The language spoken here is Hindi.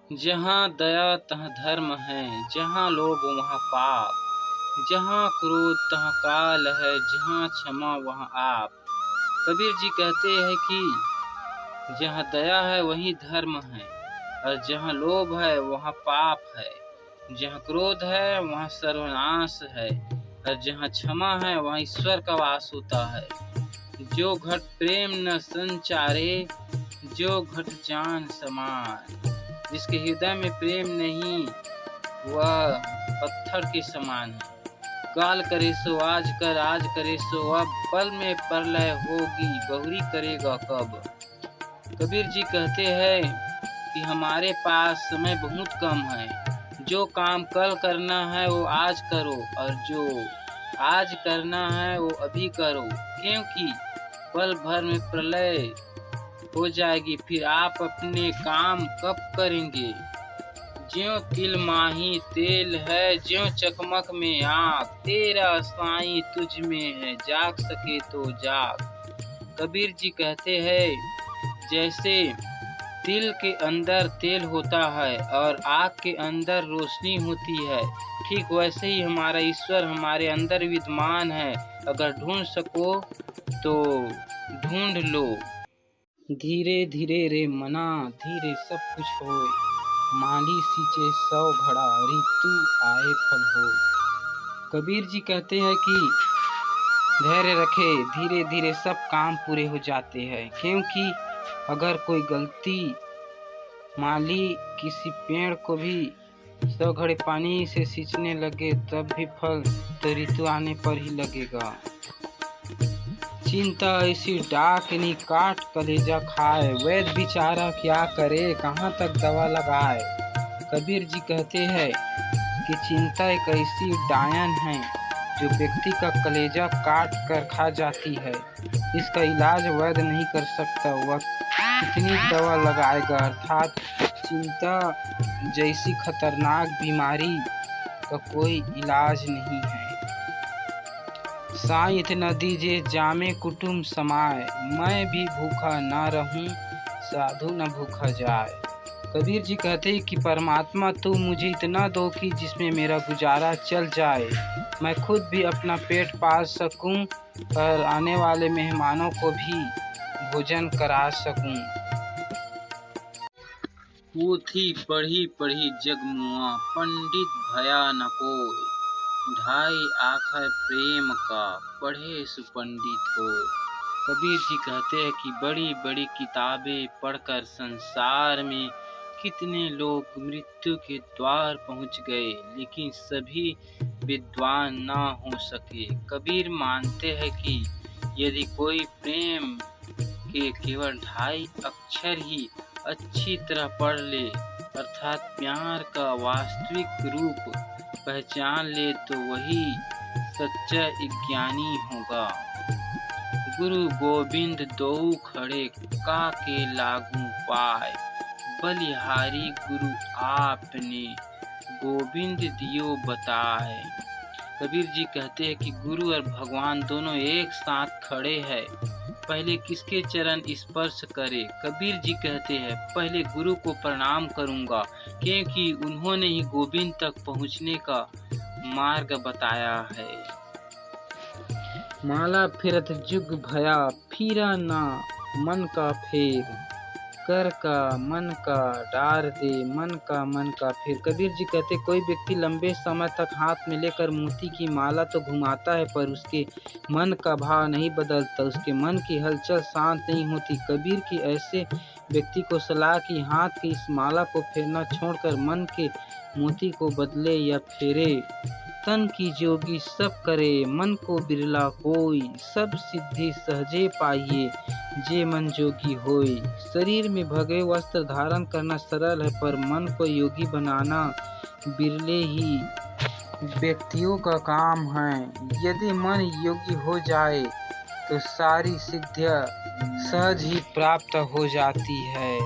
जहाँ दया तहाँ धर्म है, जहाँ लोभ वहाँ पाप, जहाँ क्रोध तहाँ काल है, जहाँ क्षमा वहाँ आप। कबीर जी कहते हैं कि जहाँ दया है वहीं धर्म है, और जहाँ लोभ है वहाँ पाप है, जहाँ क्रोध है वहाँ सर्वनाश है, और जहाँ क्षमा है वहाँ ईश्वर का वास होता है। जो घट प्रेम न संचारे, जो घट जान समान। जिसके हृदय में प्रेम नहीं वह पत्थर के समान है। काल करे सो आज कर, आज करे सो अब, पल में प्रलय होगी बहुरी करेगा कब। कबीर जी कहते हैं कि हमारे पास समय बहुत कम है, जो काम कल करना है वो आज करो, और जो आज करना है वो अभी करो, क्योंकि पल भर में प्रलय हो जाएगी, फिर आप अपने काम कब करेंगे। ज्यों तिल माही तेल है, ज्यों चकमक में आग, तेरा साईं तुझ में है, जाग सके तो जाग। कबीर जी कहते हैं जैसे तिल के अंदर तेल होता है और आग के अंदर रोशनी होती है, ठीक वैसे ही हमारा ईश्वर हमारे अंदर विद्यमान है। अगर ढूंढ सको तो ढूंढ लो। धीरे धीरे रे मना, धीरे सब कुछ होए, माली सींचे 100 घड़ा, ऋतु आए फल हो। कबीर जी कहते हैं कि धैर्य रखे, धीरे धीरे सब काम पूरे हो जाते हैं, क्योंकि अगर कोई गलती माली किसी पेड़ को भी 100 घड़े पानी से सींचने लगे तब भी फल तो ऋतु आने पर ही लगेगा। चिंता ऐसी डाकनी काट कलेजा खाए, वैद्य बेचारा क्या करे कहाँ तक दवा लगाए। कबीर जी कहते हैं कि चिंता एक ऐसी डायन है जो व्यक्ति का कलेजा काट कर खा जाती है। इसका इलाज वैद्य नहीं कर सकता, वह कितनी दवा लगाएगा। अर्थात चिंता जैसी खतरनाक बीमारी का कोई इलाज नहीं है। साईं इतना दीजिए जामे कुटुम समाए, मैं भी भूखा ना रहूं साधु न भूखा जाए। कबीर जी कहते हैं कि परमात्मा तू मुझे इतना दो कि जिसमें मेरा गुजारा चल जाए, मैं खुद भी अपना पेट पाल सकूं और आने वाले मेहमानों को भी भोजन करा सकूं। पोथी पढ़ी पढ़ी जग मुआ, पंडित भया न कोय, ढाई आखर प्रेम का पढ़े सुपंडित होय। कबीर जी कहते हैं कि बड़ी बड़ी किताबें पढ़कर संसार में कितने लोग मृत्यु के द्वार पहुंच गए, लेकिन सभी विद्वान ना हो सके। कबीर मानते हैं कि यदि कोई प्रेम के केवल 2.5 अक्षर ही अच्छी तरह पढ़ ले, अर्थात प्यार का वास्तविक रूप पहचान ले, तो वही सच्चा ज्ञानी होगा। गुरु गोविंद दो खड़े काके लागू पाए, बलिहारी गुरु आपने गोविंद दियो बताए। कबीर जी कहते हैं कि गुरु और भगवान दोनों एक साथ खड़े हैं, पहले किसके चरण स्पर्श करे। कबीर जी कहते हैं पहले गुरु को प्रणाम करूंगा, क्योंकि उन्होंने ही गोविंद तक पहुंचने का मार्ग बताया है। माला फिरत जुग भया, फिरा ना मन का फेर, कर का मन का डार दे, मन का फिर। कबीर जी कहते कोई व्यक्ति लंबे समय तक हाथ में लेकर मोती की माला तो घुमाता है, पर उसके मन का भाव नहीं बदलता, उसके मन की हलचल शांत नहीं होती। कबीर की ऐसे व्यक्ति को सलाह कि हाथ की इस माला को फेरना छोड़कर मन के मोती को बदले या फेरे। तन की जोगी सब करे, मन को बिरला कोई, सब सिद्धि सहजे पाइए, जे मन जोगी होय। शरीर में भगे वस्त्र धारण करना सरल है, पर मन को योगी बनाना बिरले ही व्यक्तियों का काम है। यदि मन योगी हो जाए तो सारी सिद्धियां सहज ही प्राप्त हो जाती है।